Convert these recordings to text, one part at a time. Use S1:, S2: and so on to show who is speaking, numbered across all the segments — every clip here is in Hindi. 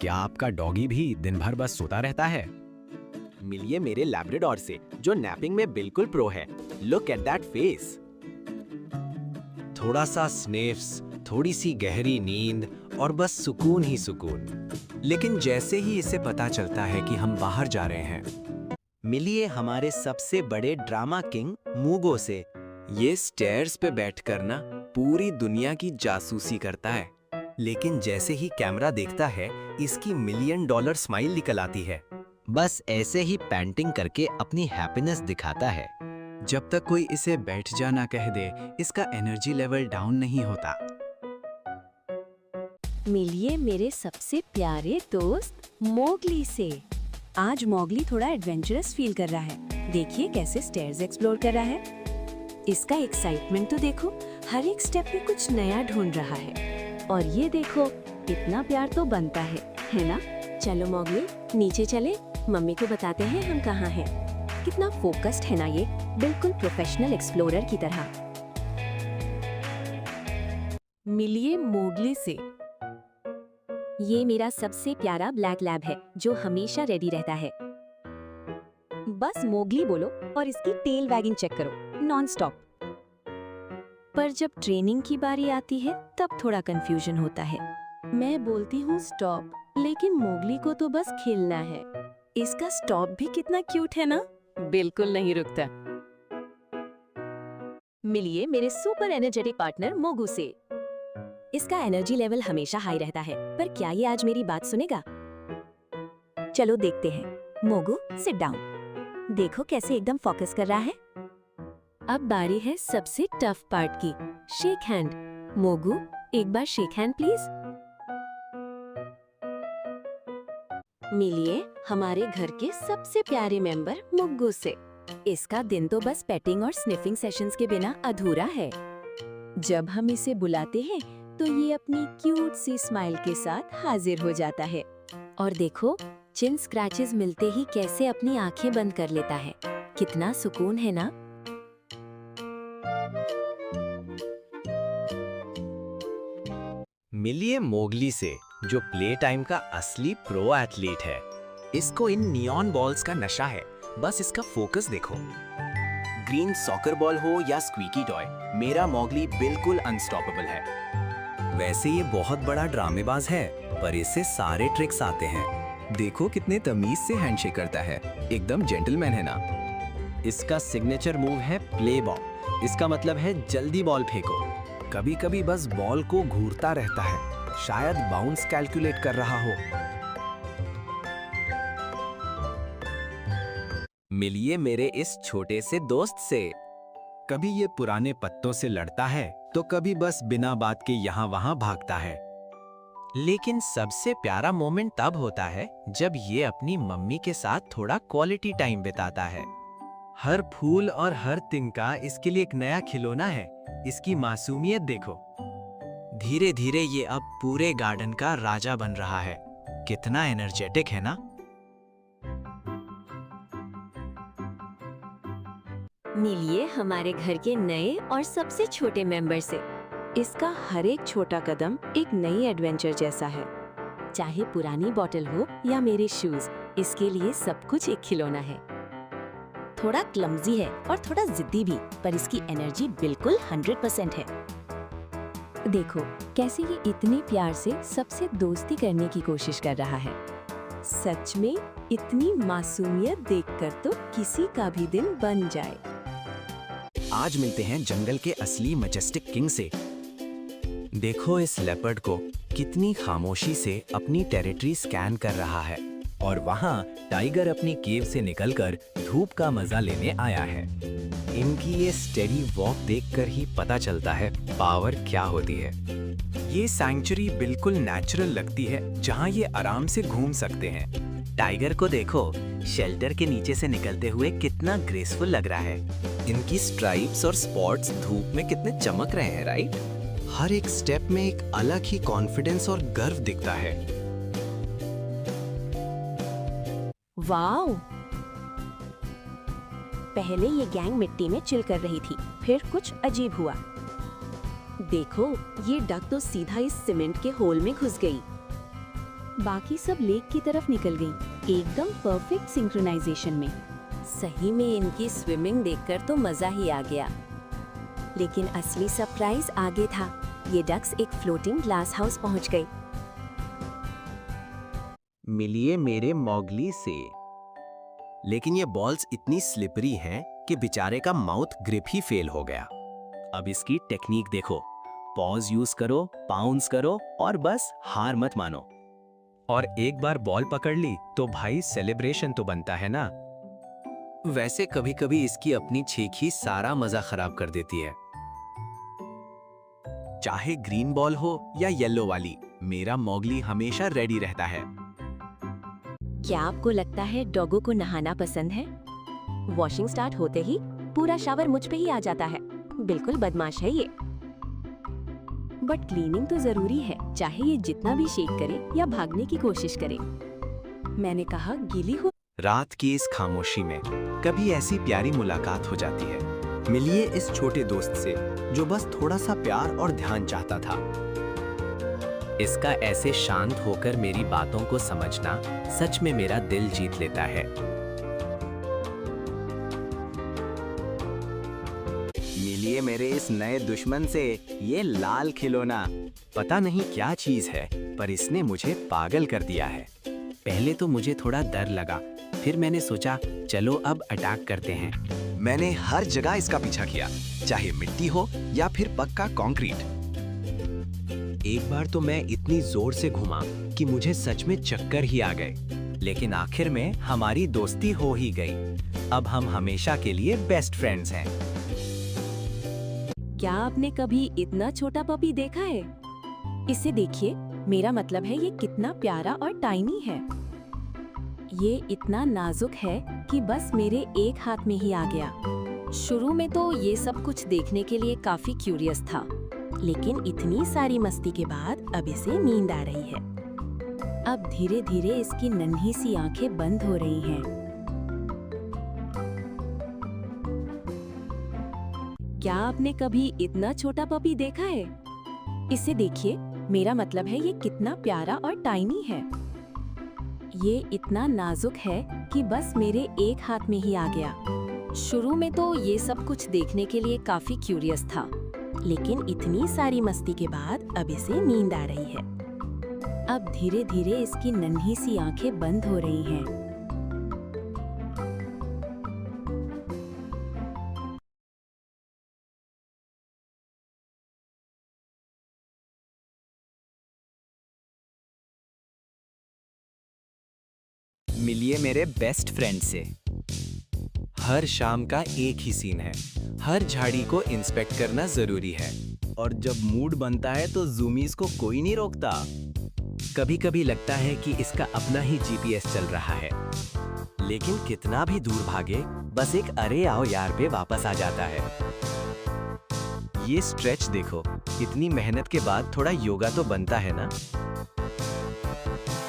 S1: क्या आपका डॉगी भी दिन भर बस सोता रहता है?
S2: मिलिए मेरे लैब्राडोर से जो नैपिंग में बिल्कुल प्रो है। Look at that face.
S1: थोड़ा सा स्निफ्स, थोड़ी सी गहरी नींद और बस सुकून ही सुकून। लेकिन जैसे ही इसे पता चलता है कि हम बाहर जा रहे हैं,
S2: मिलिए हमारे सबसे बड़े ड्रामा किंग मूगो से।
S1: ये स्टेयर्स पे बैठकर ना पूरी दुनिया की जासूसी करता है। लेकिन जैसे ही कैमरा देखता है, इसकी $1,000,000 स्माइल निकल आती है।
S3: बस ऐसे ही पैंटिंग करके अपनी हैप्पीनेस दिखाता है।
S1: जब तक कोई इसे बैठ जा ना कह दे, इसका एनर्जी लेवल डाउन नहीं होता।
S4: मिलिए मेरे सबसे प्यारे दोस्त मोगली से। आज मोगली थोड़ा एडवेंचरस फील कर रहा है। देखिए कैसे स्टेयर्स एक्सप्लोर कर रहा है। इसका एक्साइटमेंट तो देखो, हर एक स्टेप पे कुछ नया ढूंढ रहा है। और ये देखो, इतना प्यार तो बनता है ना? चलो मोगली, नीचे चले, मम्मी को बताते हैं हम कहाँ हैं। कितना फोकस्ड है ना ये, बिल्कुल प्रोफेशनल एक्सप्लोरर की तरह। मिलिए मोगली से। ये मेरा सबसे प्यारा ब्लैक लैब है जो हमेशा रेडी रहता है। बस मोगली बोलो और इसकी टेल वैगिंग चेक करो नॉन स्टॉप। पर जब ट्रेनिंग की बारी आती है तब थोड़ा कंफ्यूजन होता है। मैं बोलती हूँ स्टॉप, लेकिन मोगली को तो बस खेलना है। इसका स्टॉप भी कितना क्यूट है ना, बिल्कुल नहीं रुकता। मिलिए मेरे सुपर एनर्जेटिक पार्टनर मोगू से। इसका एनर्जी लेवल हमेशा हाई रहता है, पर क्या ये आज मेरी बात सुनेगा? चलो देखते हैं। मोगू सिट डाउन। देखो कैसे एकदम फोकस कर रहा है। अब बारी है सबसे टफ पार्ट की, शेक हैंड। मोगू एक बार शेक हैंड प्लीज। मिलिए हमारे घर के सबसे प्यारे मेंबर मुग्गू से। इसका दिन तो बस पेटिंग और स्निफिंग सेशंस के बिना अधूरा है। जब हम इसे बुलाते हैं तो ये अपनी क्यूट सी स्माइल के साथ हाजिर हो जाता है। और देखो, चिन स्क्रैचेस मिलते ही कैसे अपनी आंखें बंद कर लेता है। कितना सुकून है ना?
S1: मिलिए मोगली से, जो प्ले टाइम का असली प्रो एथलीट है। इसको इन नियॉन बॉल्स का नशा है। बस इसका फोकस देखो।
S2: ग्रीन सॉकर बॉल हो या स्क्वीकी टॉय, मेरा मोगली बिल्कुल अनस्टॉपेबल है।
S1: वैसे ये बहुत बड़ा ड्रामेबाज है, पर इससे सारे ट्रिक्स आते हैं। देखो कितने तमीज से हैंडशेक करता है, एकदम जेंटलमैन है ना।
S3: इसका सिग्नेचर मूव है प्ले बॉल। इसका मतलब है जल्दी बॉल फेंको।
S1: कभी कभी बस बॉल को घूरता रहता है, शायद बाउंस कैलकुलेट कर रहा हो।
S2: मिलिए मेरे इस छोटे से दोस्त से।
S1: कभी ये पुराने पत्तों से लड़ता है, तो कभी बस बिना बात के यहाँ वहाँ भागता है।
S3: लेकिन सबसे प्यारा मोमेंट तब होता है जब ये अपनी मम्मी के साथ थोड़ा क्वालिटी टाइम बिताता है।
S1: हर फूल और हर तिनका इसके लिए एक नया खिलौना है। इसकी मासूमियत देखो।
S3: धीरे धीरे ये अब पूरे गार्डन का राजा बन रहा है। कितना एनर्जेटिक है ना?
S4: मिलिए हमारे घर के नए और सबसे छोटे मेंबर से। इसका हर एक छोटा कदम एक नई एडवेंचर जैसा है। चाहे पुरानी बॉटल हो या मेरे शूज, इसके लिए सब कुछ एक खिलौना है। थोड़ा क्लमजी है और थोड़ा जिद्दी भी, पर इसकी एनर्जी बिल्कुल 100% है। देखो कैसे ये इतने प्यार से सबसे दोस्ती करने की कोशिश कर रहा है। सच में इतनी मासूमियत देखकर तो किसी का भी दिन बन जाए।
S1: आज मिलते हैं जंगल के असली मैजेस्टिक किंग से। देखो इस लेपर्ड को, कितनी खामोशी से अपनी टेरिटरी स्कैन कर रहा है। और वहाँ टाइगर अपनी केव से निकलकर धूप का मजा लेने आया है। इनकी ये स्टेडी वॉक देखकर ही पता चलता है पावर क्या होती है। ये सैंक्चुरी बिल्कुल नेचुरल लगती है, जहाँ ये आराम से घूम सकते हैं।
S3: टाइगर को देखो, शेल्टर के नीचे से निकलते हुए कितना ग्रेसफुल लग रहा है।
S1: इनकी स्ट्राइप्स और स्पॉट्स धूप में कितने चमक रहे हैं, राइट? हर एक स्टेप में एक अलग ही कॉन्फिडेंस और गर्व दिखता है।
S4: वाओ! पहले ये गैंग मिट्टी में चिल कर रही थी, फिर कुछ अजीब हुआ। देखो, ये डक तो सीधा इस सीमेंट के होल में घुस गई। बाकी सब लेक की तरफ निकल गईं, एकदम परफेक्ट सिंक्रोनाइजेशन में। सही में इनकी स्विमिंग देखकर तो मजा ही आ गया। लेकिन असली सरप्राइज आगे था। ये डक्स एक फ्लोटिंग ग्लास हाउस पहुंच गई।
S3: मिलिए मेरे मौगली से।
S2: लेकिन ये बॉल्स इतनी स्लिपरी हैं कि बेचारे का माउथ ग्रिप ही फेल हो गया। अब इसकी टेक्निक देखो, पॉज यूज करो, बाउंस करो और बस हार मत मानो।
S3: और एक बार बॉल पकड़ ली तो भाई सेलिब्रेशन तो बनता है ना।
S2: वैसे कभी कभी इसकी अपनी छींक ही सारा मजा खराब कर देती है। चाहे ग्रीन बॉल हो या येलो वाली, मेरा मौगली हमेशा रेडी रहता है।
S4: क्या आपको लगता है डॉगो को नहाना पसंद है? वॉशिंग स्टार्ट होते ही पूरा शावर मुझ पे ही आ जाता है। बिल्कुल बदमाश है ये। बट क्लीनिंग तो जरूरी है, चाहे ये जितना भी शेक करे या भागने की कोशिश करे। मैंने कहा गीली हो।
S1: रात की इस खामोशी में कभी ऐसी प्यारी मुलाकात हो जाती है। मिलिए इस छोटे दोस्त से जो बस थोड़ा सा प्यार और ध्यान चाहता था। इसका ऐसे शांत होकर मेरी बातों को समझना सच में मेरा दिल जीत लेता है।
S2: मिलिए मेरे इस नए दुश्मन से, ये लाल खिलौना।
S1: पता नहीं क्या चीज है, पर इसने मुझे पागल कर दिया है। पहले तो मुझे थोड़ा डर लगा, फिर मैंने सोचा चलो अब अटैक करते हैं। मैंने हर जगह इसका पीछा किया, चाहे मिट्टी हो या फिर पक्का कंक्रीट। एक बार तो मैं इतनी जोर से घुमा कि मुझे सच में चक्कर ही आ गए। लेकिन आखिर में हमारी दोस्ती हो ही गई। अब हम हमेशा के लिए बेस्ट फ्रेंड्स हैं।
S4: क्या आपने कभी इतना छोटा पपी देखा है? इसे देखिए, मेरा मतलब है ये कितना प्यारा और टाइनी है। ये इतना नाजुक है कि बस मेरे एक हाथ में ही आ गया। शुरू में तो ये सब कुछ देखने के लिए काफी क्यूरियस था, लेकिन इतनी सारी मस्ती के बाद अब इसे नींद आ रही है। अब धीरे धीरे इसकी नन्ही सी आंखें बंद हो रही हैं। क्या आपने कभी इतना छोटा पपी देखा है? इसे देखिए, मेरा मतलब है ये कितना प्यारा और टाइनी है। ये इतना नाजुक है कि बस मेरे एक हाथ में ही आ गया। शुरू में तो ये सब कुछ देखने के लिए काफी क्यूरियस था, लेकिन इतनी सारी मस्ती के बाद अब इसे नींद आ रही है। अब धीरे धीरे इसकी नन्ही सी आंखें बंद हो रही हैं।
S1: मिलिए मेरे बेस्ट फ्रेंड से। हर शाम का एक ही सीन है, हर झाड़ी को इंस्पेक्ट करना जरूरी है।
S2: और जब मूड बनता है तो ज़ूमीज़ को कोई नहीं रोकता।
S1: कभी कभी लगता है कि इसका अपना ही जीपीएस चल रहा है, लेकिन कितना भी दूर भागे बस एक अरे आओ यार पे वापस आ जाता है। ये स्ट्रेच देखो, इतनी मेहनत के बाद थोड़ा योगा तो बनता है ना।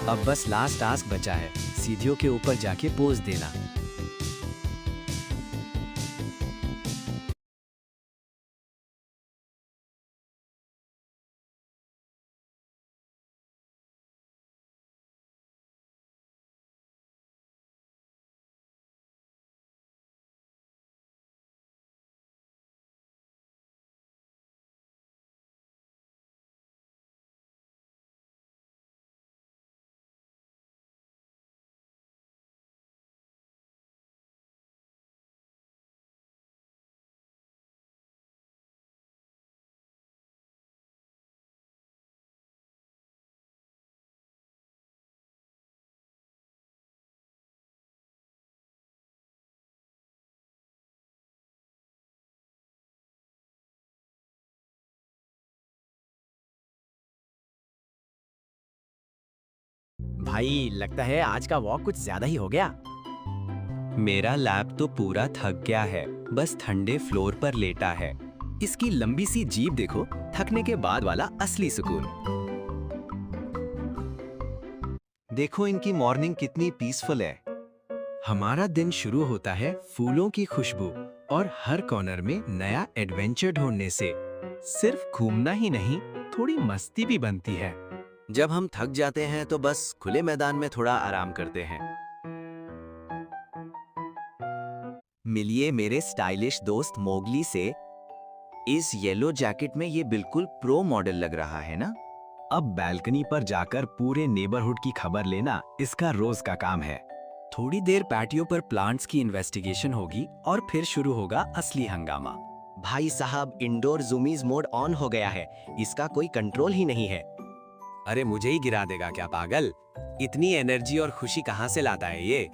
S1: अब बस लास्ट टास्क बचा है, सीढ़ियों के ऊपर जाके पोज देना।
S2: भाई लगता है आज का वॉक कुछ ज्यादा ही हो गया।
S1: मेरा लैब तो पूरा थक गया है, बस ठंडे फ्लोर पर लेटा है।
S2: इसकी लंबी सी जीभ देखो, थकने के बाद वाला असली सुकून।
S1: देखो इनकी मॉर्निंग कितनी पीसफुल है। हमारा दिन शुरू होता है फूलों की खुशबू और हर कॉर्नर में नया एडवेंचर ढूंढने से। सिर्फ घूमना ही नहीं, थोड़ी मस्ती भी बनती है।
S2: जब हम थक जाते हैं तो बस खुले मैदान में थोड़ा आराम करते हैं। मिलिए मेरे स्टाइलिश दोस्त मोगली से। इस येलो जैकेट में ये बिल्कुल प्रो मॉडल लग रहा है ना?
S1: अब बैल्कनी पर जाकर पूरे नेबरहुड की खबर लेना इसका रोज का काम है। थोड़ी देर पैटियो पर प्लांट्स की इन्वेस्टिगेशन होगी और फिर शुरू होगा असली हंगामा।
S2: भाई साहब, इंडोर जूमीज मोड ऑन हो गया है। इसका कोई कंट्रोल ही नहीं है।
S3: अरे मुझे ही गिरा देगा क्या पागल? इतनी एनर्जी और खुशी कहाँ से लाता है ये?